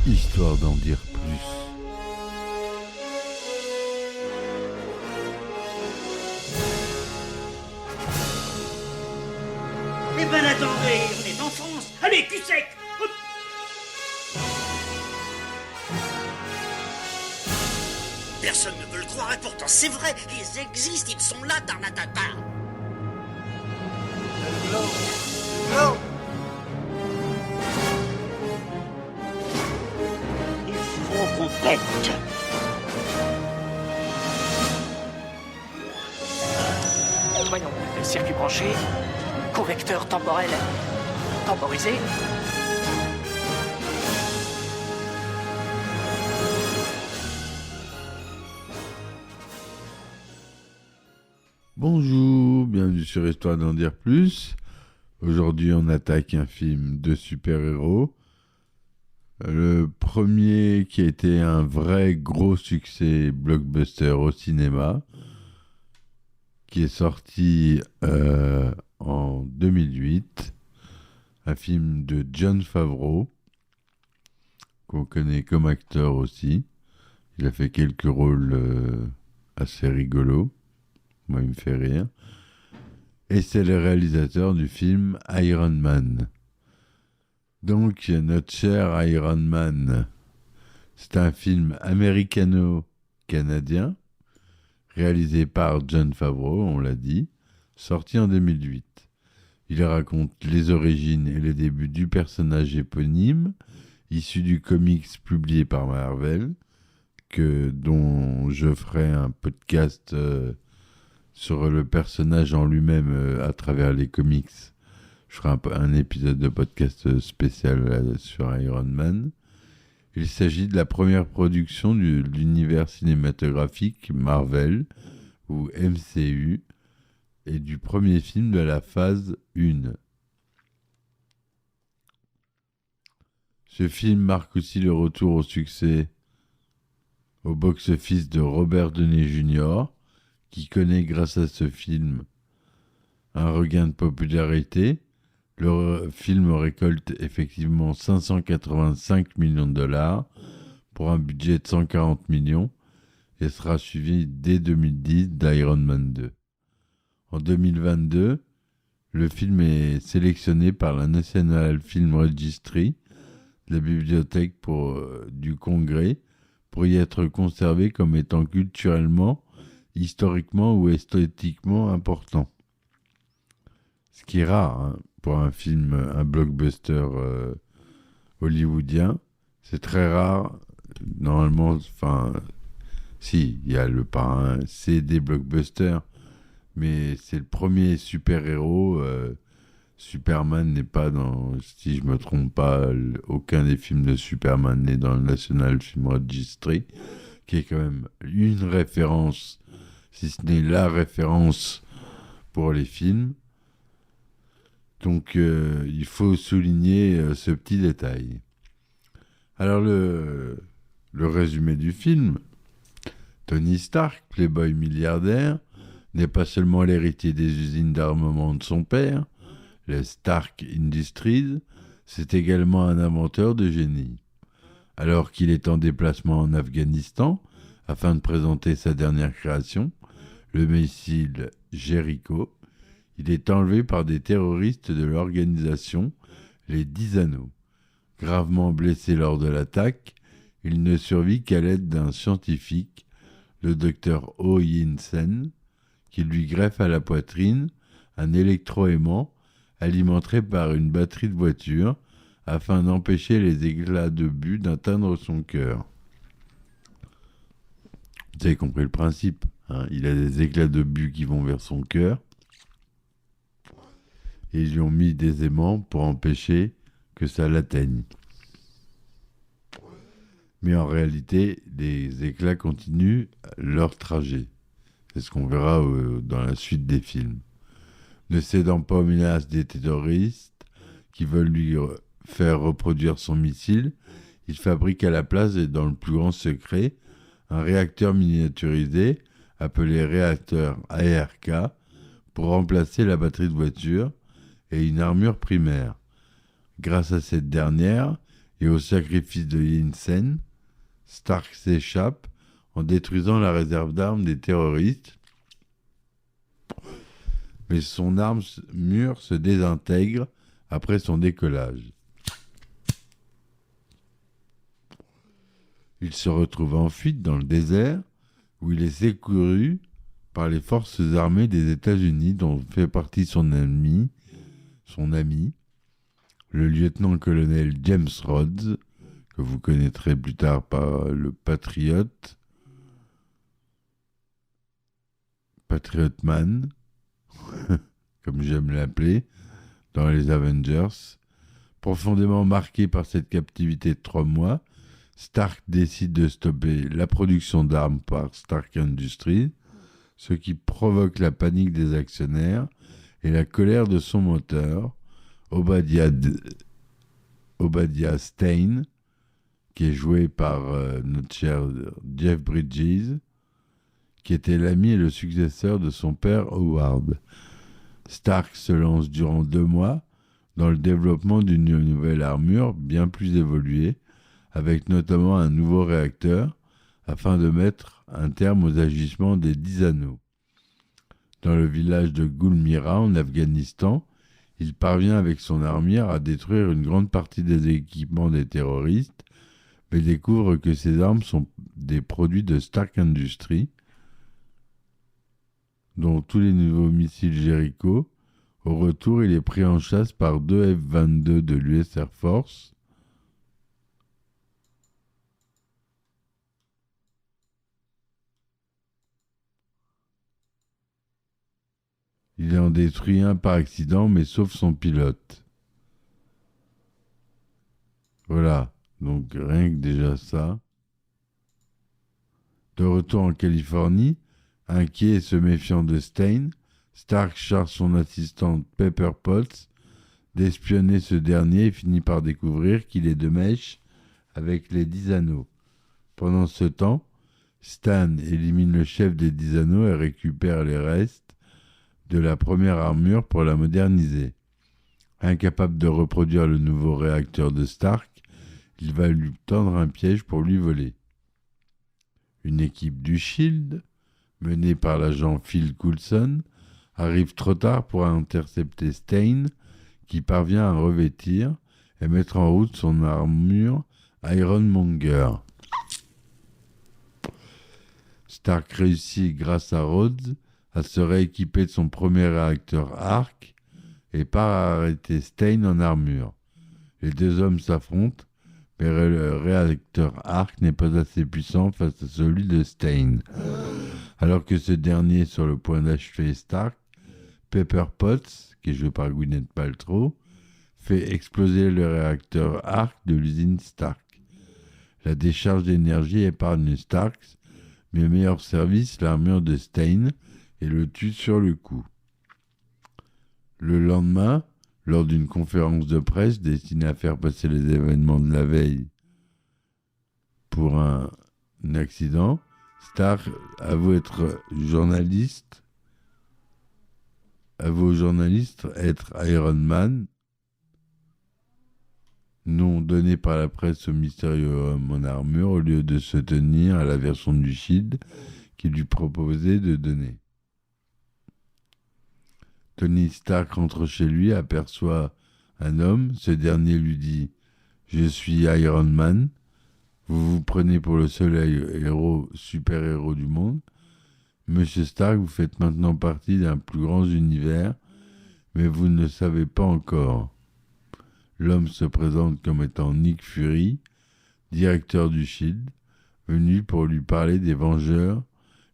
Histoire d'en dire plus. Eh ben attendez, on est en France. Allez, cul sec. Hop. Personne ne peut le croire et pourtant c'est vrai, ils existent, ils sont là, Tarnatata. Non. Il faut qu'on pète. Voyons, circuit branché, convecteur temporel temporisé. Bonjour, bienvenue sur Histoire d'en dire plus. Aujourd'hui, on attaque un film de super-héros. Le premier qui a été un vrai gros succès blockbuster au cinéma, qui est sorti en 2008. Un film de Jon Favreau, qu'on connaît comme acteur aussi. Il a fait quelques rôles assez rigolos. Moi, il me fait rire. Et c'est le réalisateur du film Iron Man. Donc, notre cher Iron Man, c'est un film américano-canadien, réalisé par Jon Favreau, on l'a dit, sorti en 2008. Il raconte les origines et les débuts du personnage éponyme, issu du comics publié par Marvel, dont je ferai un podcast sur le personnage en lui-même à travers les comics. Je ferai un épisode de podcast spécial sur Iron Man. Il s'agit de la première production de l'univers cinématographique Marvel, ou MCU, et du premier film de la phase 1. Ce film marque aussi le retour au succès au box-office de Robert Downey Jr., qui connaît grâce à ce film un regain de popularité. Le film récolte effectivement 585 millions de dollars pour un budget de 140 millions et sera suivi dès 2010 d'Iron Man 2. En 2022, le film est sélectionné par la National Film Registry, la bibliothèque du Congrès, pour y être conservé comme étant culturellement, historiquement ou esthétiquement important. Ce qui est rare hein, pour un film, un blockbuster hollywoodien. C'est très rare. Normalement, si, il y a Le Parrain, c'est des blockbusters, mais c'est le premier super-héros. Superman n'est pas dans, si je me trompe pas, aucun des films de Superman n'est dans le National Film Registry, qui est quand même une référence, si ce n'est la référence pour les films. Donc il faut souligner ce petit détail. Alors le résumé du film: Tony Stark, playboy milliardaire, n'est pas seulement l'héritier des usines d'armement de son père, les Stark Industries, c'est également un inventeur de génie. Alors qu'il est en déplacement en Afghanistan, afin de présenter sa dernière création, le missile Jericho, il est enlevé par des terroristes de l'organisation Les 10 Anneaux. Gravement blessé lors de l'attaque, il ne survit qu'à l'aide d'un scientifique, le docteur Oh Yin-sen, qui lui greffe à la poitrine un électroaimant alimenté par une batterie de voiture afin d'empêcher les éclats d'obus d'atteindre son cœur. Vous avez compris le principe, hein, il a des éclats d'obus qui vont vers son cœur et ils lui ont mis des aimants pour empêcher que ça l'atteigne. Mais en réalité, les éclats continuent leur trajet. C'est ce qu'on verra dans la suite des films. Ne cédant pas aux menaces des terroristes qui veulent lui faire reproduire son missile, il fabrique à la place et dans le plus grand secret un réacteur miniaturisé appelé réacteur ARK pour remplacer la batterie de voiture et une armure primaire. Grâce à cette dernière, et au sacrifice de Yinsen, Stark s'échappe en détruisant la réserve d'armes des terroristes, mais son armure se désintègre après son décollage. Il se retrouve en fuite dans le désert, où il est secouru par les forces armées des États-Unis, dont fait partie son ami, le lieutenant-colonel James Rhodes, que vous connaîtrez plus tard par le Patriot Man, comme j'aime l'appeler, dans les Avengers. Profondément marqué par cette captivité de 3 mois, Stark décide de stopper la production d'armes par Stark Industries, ce qui provoque la panique des actionnaires et la colère de son moteur, Obadiah Stane, qui est joué par notre cher Jeff Bridges, qui était l'ami et le successeur de son père Howard. Stark se lance durant 2 mois dans le développement d'une nouvelle armure bien plus évoluée, avec notamment un nouveau réacteur, afin de mettre un terme aux agissements des 10 anneaux. Dans le village de Gulmira, en Afghanistan, il parvient avec son armure à détruire une grande partie des équipements des terroristes, mais découvre que ces armes sont des produits de Stark Industries, dont tous les nouveaux missiles Jericho. Au retour, il est pris en chasse par 2 F-22 de l'US Air Force, il en détruit un par accident, mais sauve son pilote. Voilà, donc rien que déjà ça. De retour en Californie, inquiet et se méfiant de Stane, Stark charge son assistante Pepper Potts d'espionner ce dernier et finit par découvrir qu'il est de mèche avec les 10 anneaux. Pendant ce temps, Stan élimine le chef des 10 anneaux et récupère les restes de la première armure pour la moderniser. Incapable de reproduire le nouveau réacteur de Stark, il va lui tendre un piège pour lui voler. Une équipe du SHIELD, menée par l'agent Phil Coulson, arrive trop tard pour intercepter Stane, qui parvient à revêtir et mettre en route son armure Ironmonger. Stark réussit, grâce à Rhodes, à se rééquiper de son premier réacteur Arc et part à arrêter Stane en armure. Les 2 hommes s'affrontent, mais le réacteur Arc n'est pas assez puissant face à celui de Stane. Alors que ce dernier est sur le point d'achever Stark, Pepper Potts, qui est joué par Gwyneth Paltrow, fait exploser le réacteur Arc de l'usine Stark. La décharge d'énergie épargne Stark, mais meilleur service l'armure de Stane, et le tue sur le coup. Le lendemain, lors d'une conférence de presse destinée à faire passer les événements de la veille pour un accident, Stark avoue aux journalistes être Iron Man, nom donné par la presse au mystérieux homme en armure au lieu de se tenir à la version du SHIELD qui lui proposait de donner. Tony Stark rentre chez lui, aperçoit un homme. Ce dernier lui dit « Je suis Iron Man. Vous vous prenez pour le seul super-héros du monde. Monsieur Stark, vous faites maintenant partie d'un plus grand univers, mais vous ne le savez pas encore. » L'homme se présente comme étant Nick Fury, directeur du SHIELD, venu pour lui parler des Vengeurs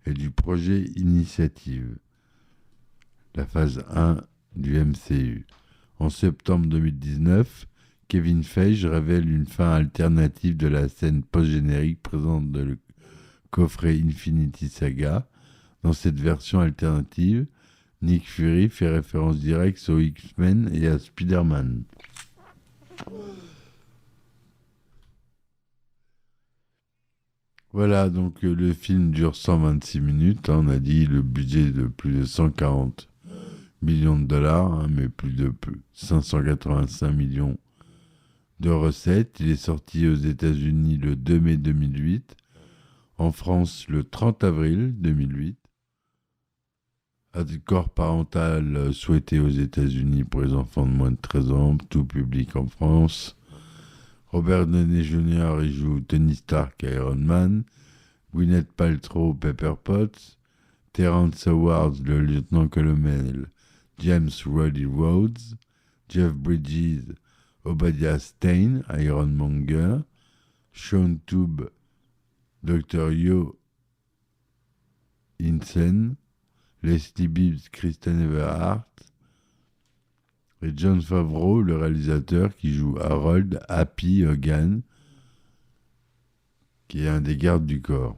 et du projet Initiative, la phase 1 du MCU. En septembre 2019, Kevin Feige révèle une fin alternative de la scène post-générique présente dans le coffret Infinity Saga. Dans cette version alternative, Nick Fury fait référence directe aux X-Men et à Spider-Man. Voilà, donc le film dure 126 minutes. On a dit le budget de plus de 140 millions de dollars, mais plus de 585 millions de recettes. Il est sorti aux États-Unis le 2 mai 2008, en France le 30 avril 2008. Accord parental souhaité aux États-Unis pour les enfants de moins de 13 ans, tout public en France. Robert Downey Jr. il joue Tony Stark, Iron Man. Gwyneth Paltrow, Pepper Potts. Terrence Howard, le lieutenant-colonel James Roddy Rhodes. Jeff Bridges, Obadiah Stane, Ironmonger. Sean Toob, Dr. Yo Insen. Leslie Bibbs, Kristen Everhart. Et Jon Favreau, le réalisateur, qui joue Harold Happy Hogan, qui est un des gardes du corps.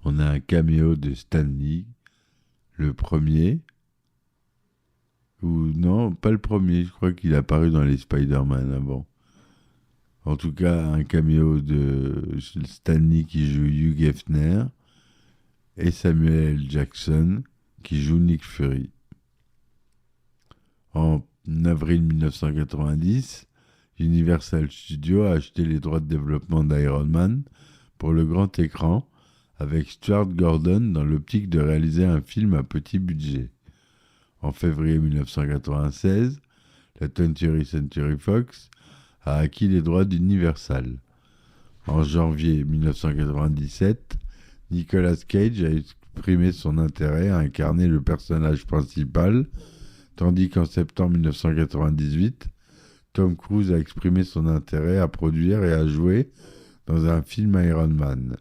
On a un caméo de Stan Lee, le premier. Ou non, pas le premier, je crois qu'il est apparu dans les Spider-Man avant. En tout cas, un caméo de Stan Lee qui joue Hugh Hefner et Samuel L. Jackson qui joue Nick Fury. En avril 1990, Universal Studios a acheté les droits de développement d'Iron Man pour le grand écran avec Stuart Gordon dans l'optique de réaliser un film à petit budget. En février 1996, la 20th Century Fox a acquis les droits d'Universal. En janvier 1997, Nicolas Cage a exprimé son intérêt à incarner le personnage principal, tandis qu'en septembre 1998, Tom Cruise a exprimé son intérêt à produire et à jouer dans un film Iron Man.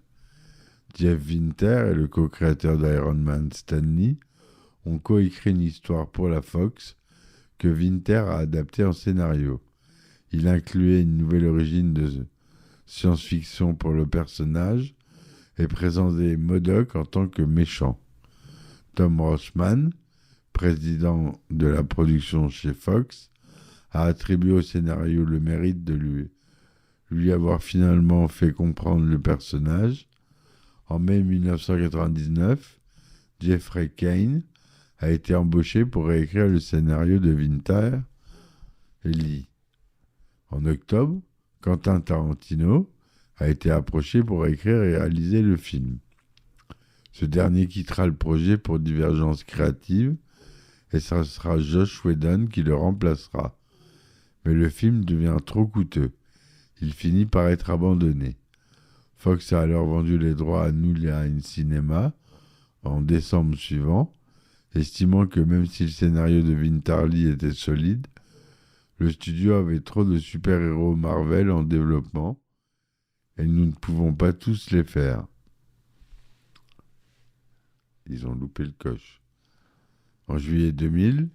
Jeff Winter et le co-créateur d'Iron Man, Stan Lee, ont coécrit une histoire pour la Fox que Winter a adaptée en scénario. Il incluait une nouvelle origine de science-fiction pour le personnage et présentait MODOK en tant que méchant. Tom Rothman, président de la production chez Fox, a attribué au scénario le mérite de lui avoir finalement fait comprendre le personnage. En mai 1999, Jeffrey Kane a été embauché pour réécrire le scénario de Winter et Lee. En octobre, Quentin Tarantino a été approché pour écrire et réaliser le film. Ce dernier quittera le projet pour divergence créative et ce sera Joss Whedon qui le remplacera. Mais le film devient trop coûteux. Il finit par être abandonné. Fox a alors vendu les droits à New Line Cinema en décembre suivant, estimant que même si le scénario de Winter Lee était solide, le studio avait trop de super-héros Marvel en développement et nous ne pouvons pas tous les faire. Ils ont loupé le coche. En juillet 2000,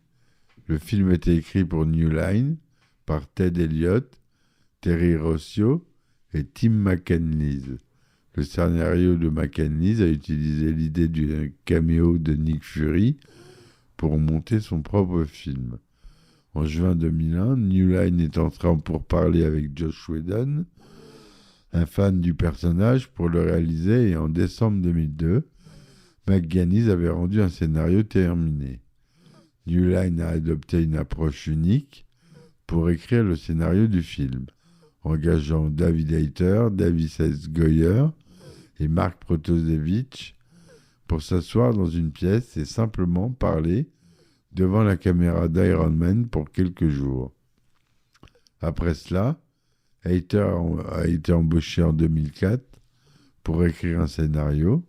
le film était écrit pour New Line par Ted Elliott, Terry Rossio et Tim McInnes. Le scénario de McInnes a utilisé l'idée du caméo de Nick Fury pour monter son propre film. En juin 2001, New Line est entré en pourparlers avec Joss Whedon, un fan du personnage, pour le réaliser, et en décembre 2002, McGuinness avait rendu un scénario terminé. New Line a adopté une approche unique pour écrire le scénario du film, engageant David Hayter, David S. Goyer et Mark Protosevich pour s'asseoir dans une pièce et simplement parler devant la caméra d'Iron Man pour quelques jours. Après cela, Hayter a été embauché en 2004 pour écrire un scénario.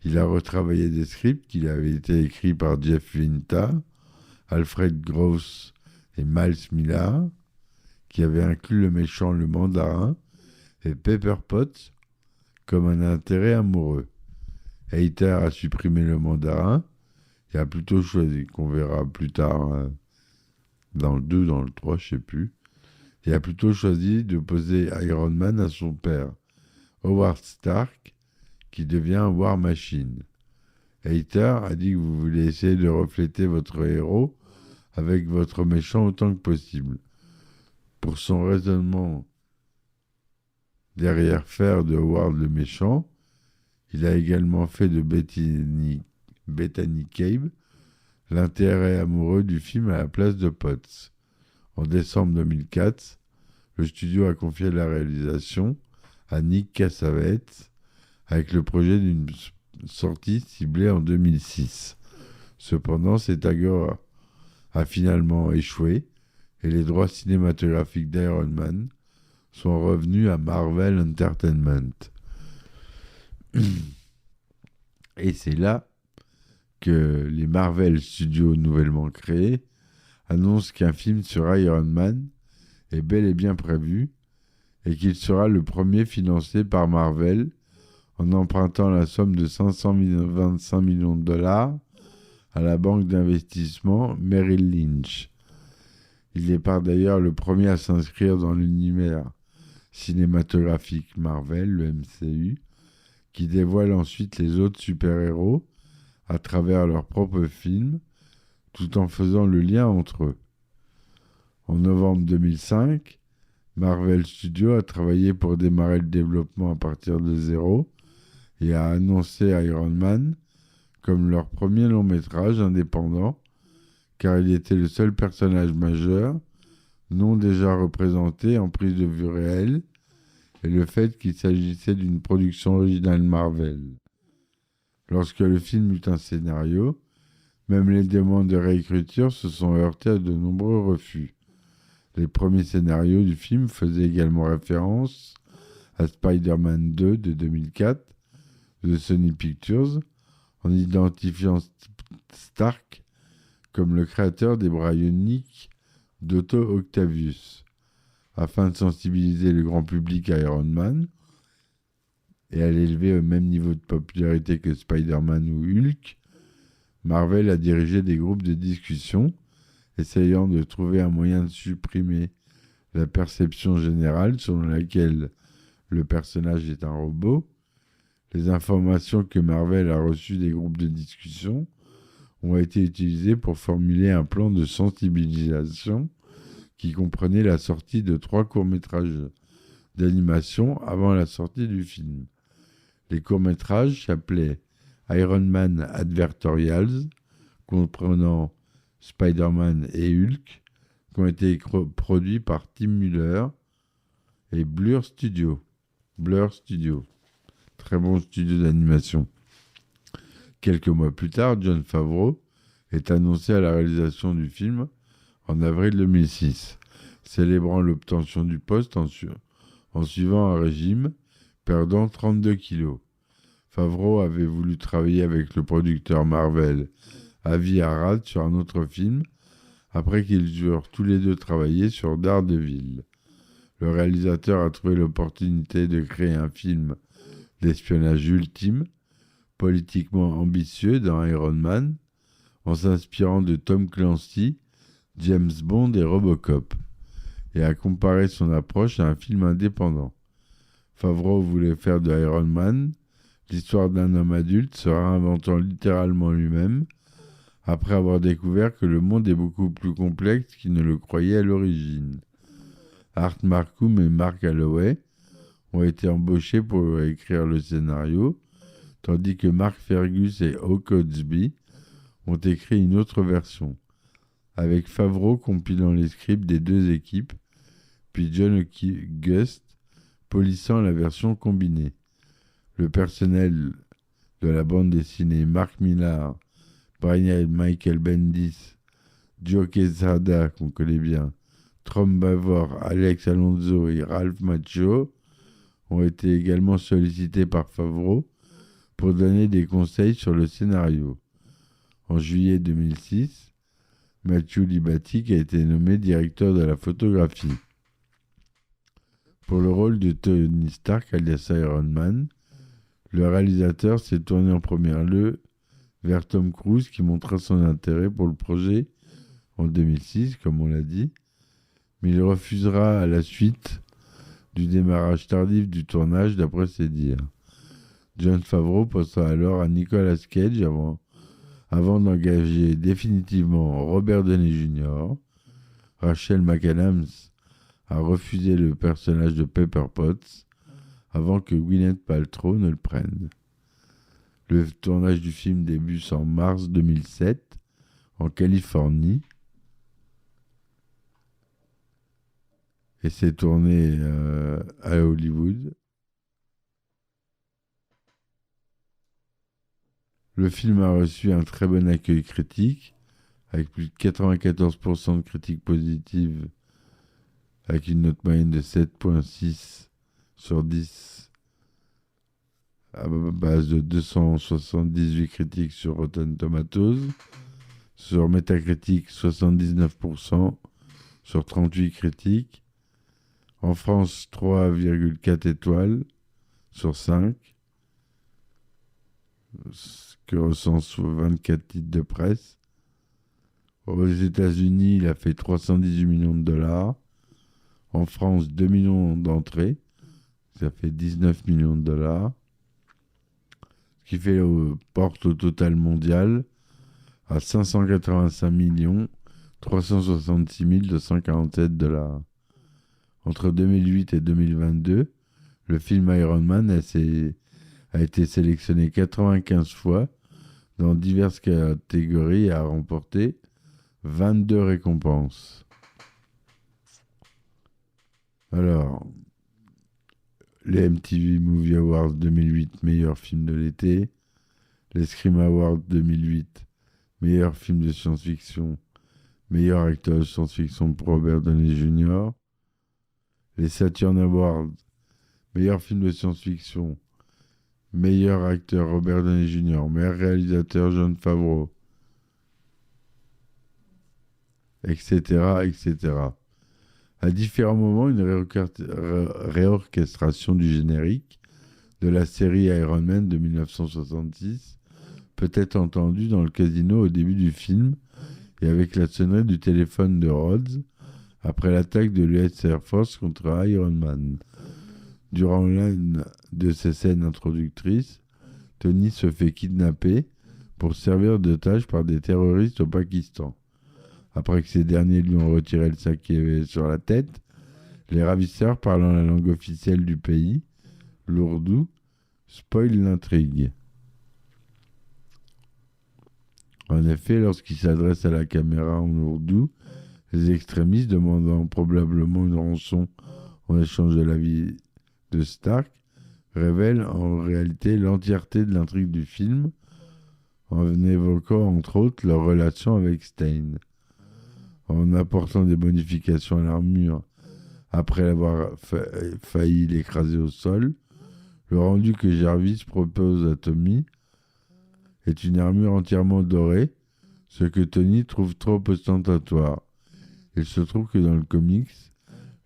Il a retravaillé des scripts qui avaient été écrits par Jeff Winter, Alfred Gross et Miles Millar, qui avaient inclus le méchant le mandarin et Pepper Potts comme un intérêt amoureux. Hayter a supprimé le mandarin et a plutôt choisi, qu'on verra plus tard dans le 2, dans le 3, je ne sais plus, et a plutôt choisi de poser Iron Man à son père, Howard Stark, qui devient War Machine. Hayter a dit que vous voulez essayer de refléter votre héros avec votre méchant autant que possible. Pour son raisonnement derrière faire de Howard le méchant, il a également fait de Bethany Cabe l'intérêt amoureux du film à la place de Potts. En décembre 2004, le studio a confié la réalisation à Nick Cassavetes avec le projet d'une sortie ciblée en 2006. Cependant, cet accord a finalement échoué et les droits cinématographiques d'Iron Man sont revenus à Marvel Entertainment. Et c'est là que les Marvel Studios nouvellement créés annoncent qu'un film sur Iron Man est bel et bien prévu et qu'il sera le premier financé par Marvel en empruntant la somme de 525 millions de dollars à la banque d'investissement Merrill Lynch. Il est par d'ailleurs le premier à s'inscrire dans l'univers cinématographique Marvel, le MCU, qui dévoile ensuite les autres super-héros à travers leurs propres films, tout en faisant le lien entre eux. En novembre 2005, Marvel Studios a travaillé pour démarrer le développement à partir de zéro et a annoncé Iron Man comme leur premier long métrage indépendant, car il était le seul personnage majeur non déjà représenté en prise de vue réelle, et le fait qu'il s'agissait d'une production originale Marvel. Lorsque le film eut un scénario, même les demandes de réécriture se sont heurtées à de nombreux refus. Les premiers scénarios du film faisaient également référence à Spider-Man 2 de 2004 de Sony Pictures, en identifiant Stark comme le créateur des Bryoniques d'Otto Octavius. Afin de sensibiliser le grand public à Iron Man et à l'élever au même niveau de popularité que Spider-Man ou Hulk, Marvel a dirigé des groupes de discussion essayant de trouver un moyen de supprimer la perception générale selon laquelle le personnage est un robot. Les informations que Marvel a reçues des groupes de discussion ont été utilisées pour formuler un plan de sensibilisation qui comprenait la sortie de 3 courts-métrages d'animation avant la sortie du film. Les courts-métrages s'appelaient Iron Man Advertorials, comprenant Spider-Man et Hulk, qui ont été produits par Tim Muller et Blur Studio. Très bon studio d'animation. Quelques mois plus tard, Jon Favreau est annoncé à la réalisation du film en avril 2006, célébrant l'obtention du poste en suivant un régime, perdant 32 kilos. Favreau avait voulu travailler avec le producteur Marvel Avi Arad sur un autre film, après qu'ils eurent tous les deux travaillé sur Daredevil. Le réalisateur a trouvé l'opportunité de créer un film d'espionnage ultime, politiquement ambitieux dans Iron Man, en s'inspirant de Tom Clancy, James Bond et Robocop, et a comparé son approche à un film indépendant. Favreau voulait faire de Iron Man l'histoire d'un homme adulte se réinventant littéralement lui-même, après avoir découvert que le monde est beaucoup plus complexe qu'il ne le croyait à l'origine. Art Marcum et Mark Holloway ont été embauchés pour écrire le scénario, tandis que Mark Fergus et Hawk Oatsby ont écrit une autre version, avec Favreau compilant les scripts des deux équipes, puis John August polissant la version combinée. Le personnel de la bande dessinée Mark Millar, Brian Michael Bendis, Joe Quesada, qu'on connaît bien, Tom Bavor, Alex Alonso et Ralph Macchio ont été également sollicités par Favreau pour donner des conseils sur le scénario. En juillet 2006, Matthew Libatic a été nommé directeur de la photographie. Pour le rôle de Tony Stark alias Iron Man, le réalisateur s'est tourné en premier lieu vers Tom Cruise qui montra son intérêt pour le projet en 2006, comme on l'a dit, mais il refusera à la suite du démarrage tardif du tournage d'après ses dires. Jon Favreau pensa alors à Nicolas Cage avant d'engager définitivement Robert Downey Jr. Rachel McAdams a refusé le personnage de Pepper Potts avant que Gwyneth Paltrow ne le prenne. Le tournage du film débute en mars 2007 en Californie. et c'est tourné à Hollywood. Le film a reçu un très bon accueil critique, avec plus de 94% de critiques positives, avec une note moyenne de 7,6 sur 10, à base de 278 critiques sur Rotten Tomatoes. Sur Metacritic, 79% sur 38 critiques. En France, 3,4 étoiles sur 5, ce que recense 24 titres de presse. Aux États-Unis, il a fait 318 millions de dollars. En France, 2 millions d'entrées. Ça fait 19 millions de dollars. Ce qui fait porte au total mondial à 585 366 247 dollars. Entre 2008 et 2022, le film Iron Man a été sélectionné 95 fois dans diverses catégories et a remporté 22 récompenses. Alors, les MTV Movie Awards 2008, meilleur film de l'été. Les Scream Awards 2008, meilleur film de science-fiction, meilleur acteur de science-fiction pour Robert Downey Jr. Les Saturn Awards, meilleur film de science-fiction, meilleur acteur Robert Downey Jr., meilleur réalisateur Jon Favreau, etc., etc. À différents moments, une réorchestration du générique de la série Iron Man de 1966 peut être entendue dans le casino au début du film et avec la sonnerie du téléphone de Rhodes après l'attaque de l'US Air Force contre Iron Man. Durant l'une de ces scènes introductrices, Tony se fait kidnapper pour servir d'otage par des terroristes au Pakistan. Après que ces derniers lui ont retiré le sac qui avait sur la tête, les ravisseurs parlant la langue officielle du pays, l'ourdou, spoilent l'intrigue. En effet, lorsqu'il s'adresse à la caméra en ourdou, les extrémistes demandant probablement une rançon en échange de la vie de Stark révèlent en réalité l'entièreté de l'intrigue du film en évoquant entre autres leur relation avec Stein. En apportant des modifications à l'armure après avoir failli l'écraser au sol, le rendu que Jarvis propose à Tommy est une armure entièrement dorée, ce que Tony trouve trop ostentatoire. Il se trouve que dans le comics,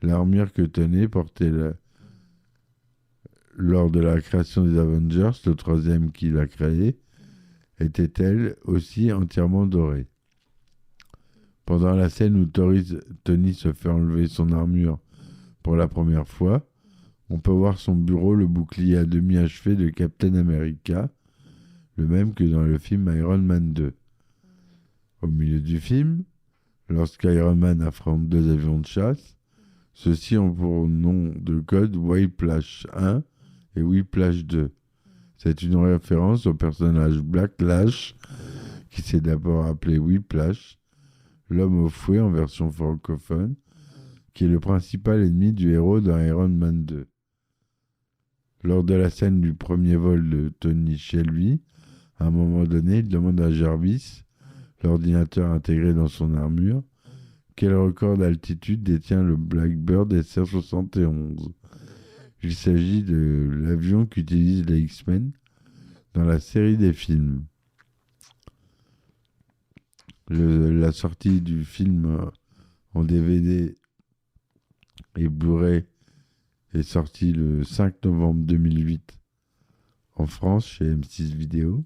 l'armure que Tony portait lors de la création des Avengers, le troisième qu'il a créé, était elle aussi entièrement dorée. Pendant la scène où Tony se fait enlever son armure pour la première fois, on peut voir son bureau, le bouclier à demi achevé de Captain America, le même que dans le film Iron Man 2. Au milieu du film, lorsqu'Iron Man affronte deux avions de chasse, ceux-ci ont pour nom de code Whiplash 1 et Whiplash 2. C'est une référence au personnage Black Lash, qui s'est d'abord appelé Whiplash, l'homme au fouet en version francophone, qui est le principal ennemi du héros dans Iron Man 2. Lors de la scène du premier vol de Tony chez lui, à un moment donné, il demande à Jarvis, l'ordinateur intégré dans son armure, quel record d'altitude détient le Blackbird SR-71. Il s'agit de l'avion qu'utilisent les X-Men dans la série des films. La sortie du film en DVD et Blu-ray est sortie le 5 novembre 2008 en France chez M6 Vidéo.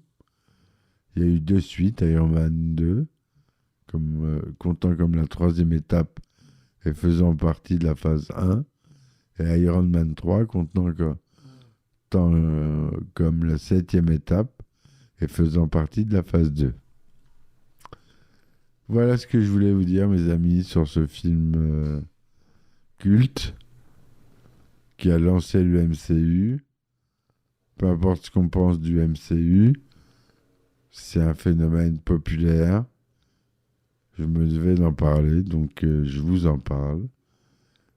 Il y a eu deux suites, Iron Man 2, comptant comme la troisième étape et faisant partie de la phase 1, et Iron Man 3, comptant comme la septième étape et faisant partie de la phase 2. Voilà ce que je voulais vous dire, mes amis, sur ce film culte qui a lancé le MCU. Peu importe ce qu'on pense du MCU, c'est un phénomène populaire. Je me devais d'en parler, donc je vous en parle.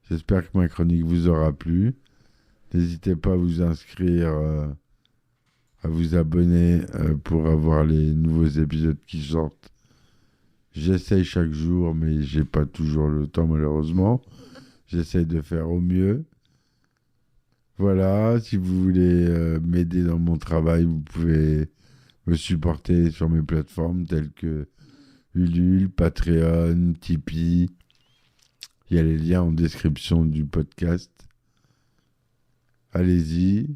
J'espère que ma chronique vous aura plu. N'hésitez pas à vous inscrire, à vous abonner pour avoir les nouveaux épisodes qui sortent. J'essaye chaque jour, mais j'ai pas toujours le temps malheureusement. J'essaye de faire au mieux. Voilà, si vous voulez m'aider dans mon travail, vous pouvez me supporter sur mes plateformes telles que Ulule, Patreon, Tipeee. Il y a les liens en description du podcast. Allez-y.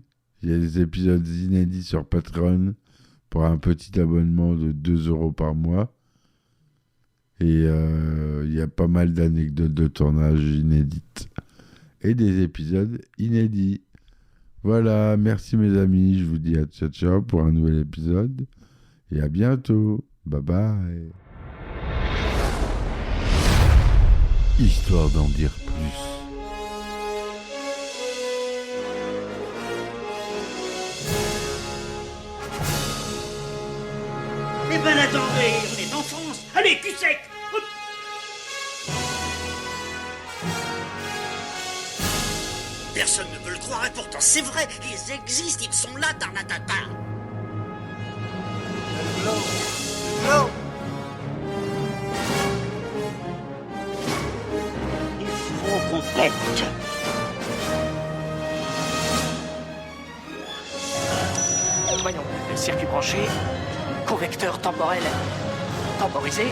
Il y a des épisodes inédits sur Patreon pour un petit abonnement de 2 € par mois. Et il y a pas mal d'anecdotes de tournage inédites et des épisodes inédits. Voilà, merci mes amis. Je vous dis à ciao ciao pour un nouvel épisode. Et à bientôt. Bye bye. Histoire d'en dire plus. Eh ben attendez, on est en France. Allez, cul sec. Hop. Personne ne veut le croire et pourtant c'est vrai, ils existent, ils sont là, Tarnatata. Non. Il faut qu'on pète. Voyons, circuit branché, convecteur temporel temporisé,